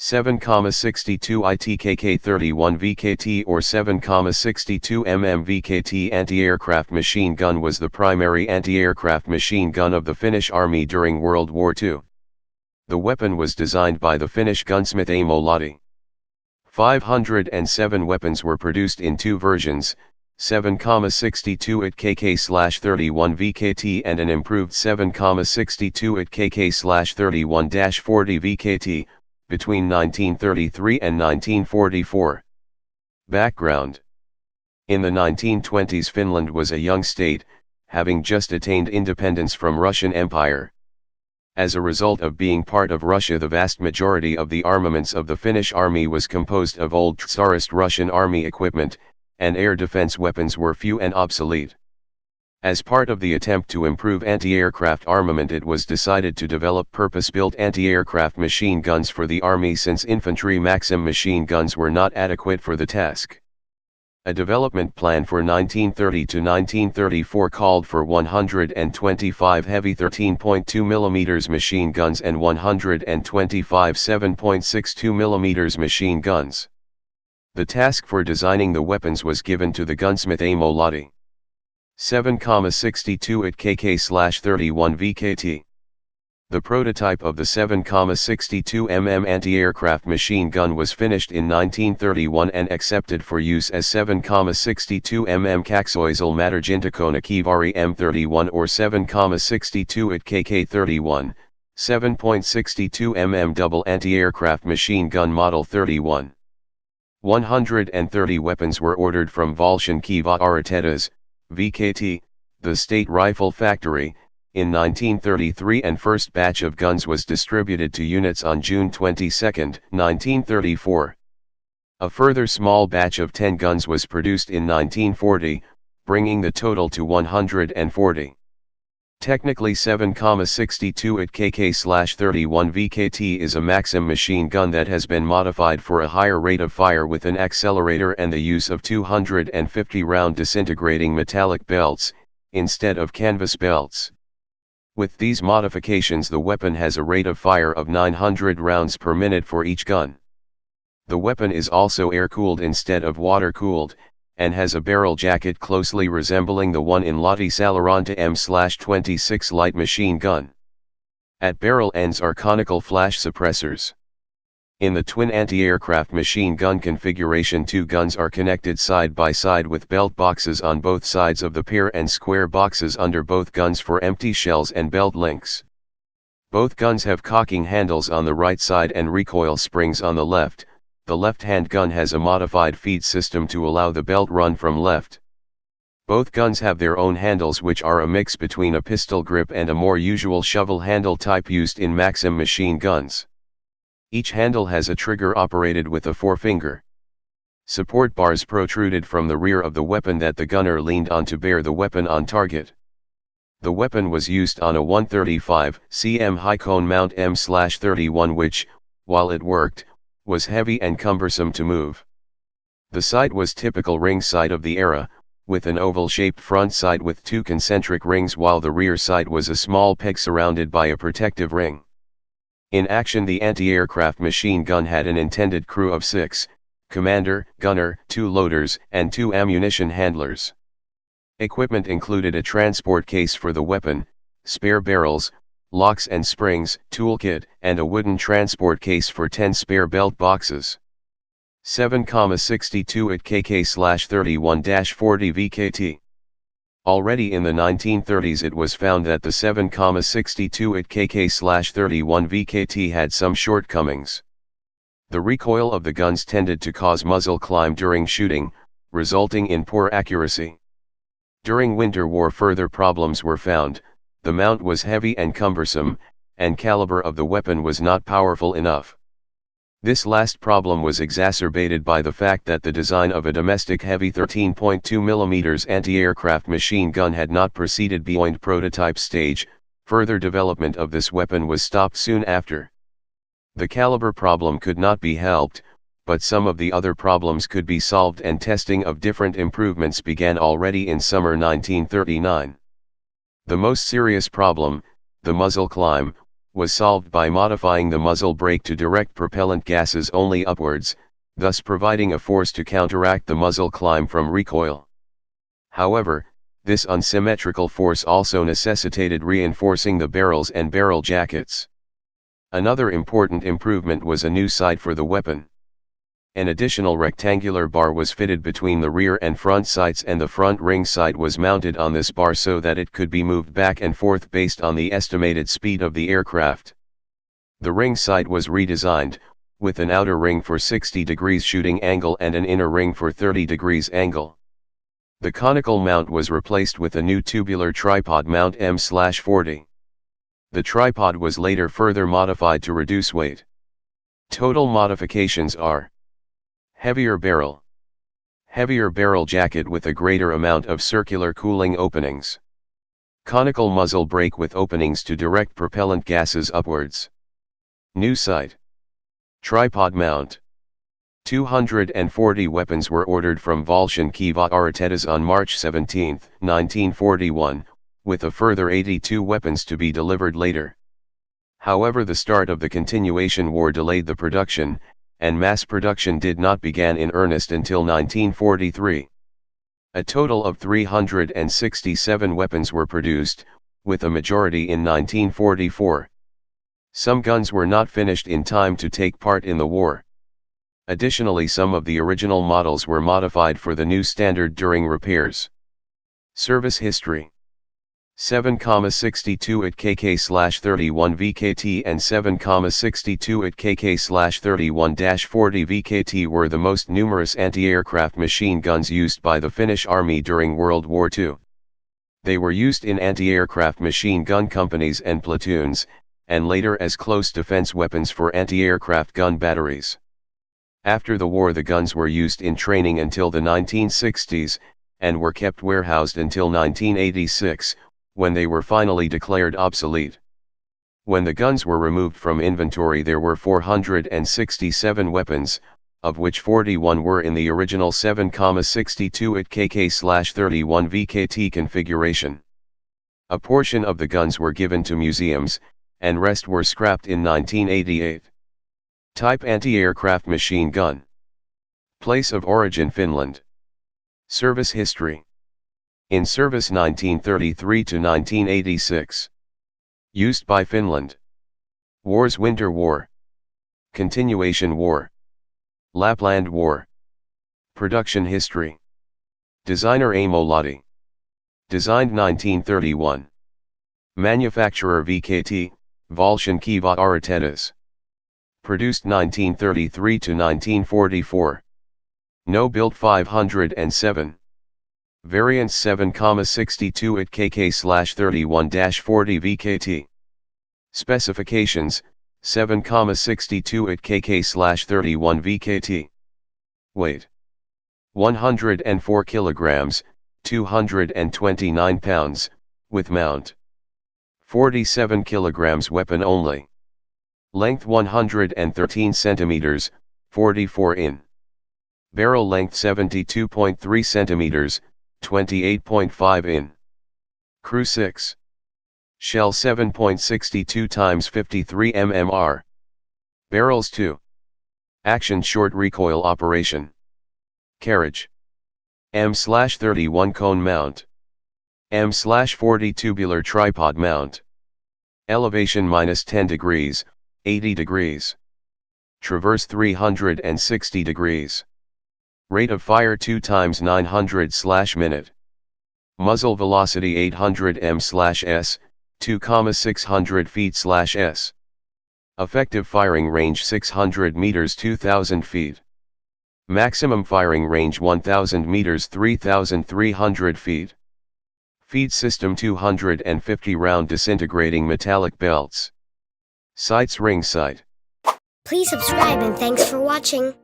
7,62 ITKK 31 VKT or 7,62 mm VKT anti-aircraft machine gun was the primary anti-aircraft machine gun of the Finnish army during World War II. The weapon was designed by the Finnish gunsmith Aimo Lahti. 507 weapons were produced in two versions, 7,62 ITKK/31 VKT and an improved 7,62 ITKK/31-40 VKT, between 1933 and 1944. Background. In the 1920s Finland was a young state, having just attained independence from Russian Empire. As a result of being part of Russia, the vast majority of the armaments of the Finnish army was composed of old Tsarist Russian army equipment, and air defense weapons were few and obsolete. As part of the attempt to improve anti-aircraft armament, it was decided to develop purpose-built anti-aircraft machine guns for the army since infantry Maxim machine guns were not adequate for the task. A development plan for 1930 to 1934 called for 125 heavy 13.2 mm machine guns and 125 7.62 mm machine guns. The task for designing the weapons was given to the gunsmith Aimo Lahti. 7,62 ITKK/31 VKT. The prototype of the 7,62 mm anti-aircraft machine gun was finished in 1931 and accepted for use as 7,62 mm Kaksoisel Matarjintakona Kivari M31 or 7,62 ITKK-31, 7.62 mm double anti-aircraft machine gun model 31. 130 weapons were ordered from Volshankiva Aritetas, VKT, the state rifle factory, in 1933, and first batch of guns was distributed to units on June 22, 1934. A further small batch of 10 guns was produced in 1940, bringing the total to 140. Technically 7,62 ITKK/31 VKT is a Maxim machine gun that has been modified for a higher rate of fire with an accelerator and the use of 250 round disintegrating metallic belts, instead of canvas belts. With these modifications, the weapon has a rate of fire of 900 rounds per minute for each gun. The weapon is also air-cooled instead of water-cooled, and has a barrel jacket closely resembling the one in Lahti Saloranta M/26 light machine gun. At barrel ends are conical flash suppressors. In the twin anti-aircraft machine gun configuration, two guns are connected side by side with belt boxes on both sides of the pair and square boxes under both guns for empty shells and belt links. Both guns have cocking handles on the right side and recoil springs on the left. The left-hand gun has a modified feed system to allow the belt run from left. Both guns have their own handles, which are a mix between a pistol grip and a more usual shovel handle type used in Maxim machine guns. Each handle has a trigger operated with a forefinger. Support bars protruded from the rear of the weapon that the gunner leaned on to bear the weapon on target. The weapon was used on a 135 cm high cone mount M/31 which, while it worked, was heavy and cumbersome to move. The sight was typical ring sight of the era, with an oval-shaped front sight with two concentric rings, while the rear sight was a small peg surrounded by a protective ring. In action, the anti-aircraft machine gun had an intended crew of 6, commander, gunner, 2 loaders, and 2 ammunition handlers. Equipment included a transport case for the weapon, spare barrels, locks and springs, toolkit, and a wooden transport case for 10 spare belt boxes. 7,62 ITKK/31-40 VKT. Already in the 1930s it was found that the 7,62 ITKK/31 VKT had some shortcomings. The recoil of the guns tended to cause muzzle climb during shooting, resulting in poor accuracy. During winter war further problems were found. The mount was heavy and cumbersome, and caliber of the weapon was not powerful enough. This last problem was exacerbated by the fact that the design of a domestic heavy 13.2 mm anti-aircraft machine gun had not proceeded beyond prototype stage. Further development of this weapon was stopped soon after. The caliber problem could not be helped, but some of the other problems could be solved, and testing of different improvements began already in summer 1939. The most serious problem, the muzzle climb, was solved by modifying the muzzle brake to direct propellant gases only upwards, thus providing a force to counteract the muzzle climb from recoil. However, this unsymmetrical force also necessitated reinforcing the barrels and barrel jackets. Another important improvement was a new sight for the weapon. An additional rectangular bar was fitted between the rear and front sights, and the front ring sight was mounted on this bar so that it could be moved back and forth based on the estimated speed of the aircraft. The ring sight was redesigned, with an outer ring for 60 degrees shooting angle and an inner ring for 30 degrees angle. The conical mount was replaced with a new tubular tripod mount M/40. The tripod was later further modified to reduce weight. Total modifications are: heavier barrel jacket with a greater amount of circular cooling openings, conical muzzle brake with openings to direct propellant gases upwards, new sight, tripod mount. 240 weapons were ordered from Volscianki Autoritetas on March 17, 1941, with a further 82 weapons to be delivered later. However, the start of the continuation war delayed the production, and mass production did not begin in earnest until 1943. A total of 367 weapons were produced, with a majority in 1944. Some guns were not finished in time to take part in the war. Additionally, some of the original models were modified for the new standard during repairs. Service history: 7,62 ITKK/31 VKT and 7,62 ITKK/31-40 VKT were the most numerous anti-aircraft machine guns used by the Finnish Army during World War II. They were used in anti-aircraft machine gun companies and platoons, and later as close defense weapons for anti-aircraft gun batteries. After the war, the guns were used in training until the 1960s, and were kept warehoused until 1986, when they were finally declared obsolete. When the guns were removed from inventory, there were 467 weapons, of which 41 were in the original 7,62 ITKK/31 VKT configuration. A portion of the guns were given to museums, and rest were scrapped in 1988. Type: anti-aircraft machine gun. Place of origin: Finland. Service history: in service 1933 to 1986. Used by Finland. Wars: Winter War, Continuation War, Lapland War. Production history: designer Aimo Lahti. Designed 1931. Manufacturer VKT, Volscianki Autoritetas. Produced 1933 to 1944. No built 507. Variants: 7,62 ITKK/31-40 VKT. Specifications: 7,62 ITKK/31 VKT. Weight: 104 kilograms, 229 pounds, with mount. 47 kilograms weapon only. Length: 113 centimeters, 44 in. Barrel length: 72.3 centimeters, 28.5 in. Crew 6. Shell: 7.62 times 53 mmR. Barrels: 2. Action: short recoil operation. Carriage: M/31 cone mount. M/40 tubular tripod mount. Elevation: -10 degrees, 80 degrees. Traverse: 360 degrees. Rate of fire: 2 times 900/minute. Muzzle velocity: 800 m/s, 2,600 feet/s. Effective firing range: 600 meters, 2,000 feet. Maximum firing range: 1,000 meters, 3,300 feet. Feed system: 250 round disintegrating metallic belts. Sights: ring sight. Please subscribe and thanks for watching.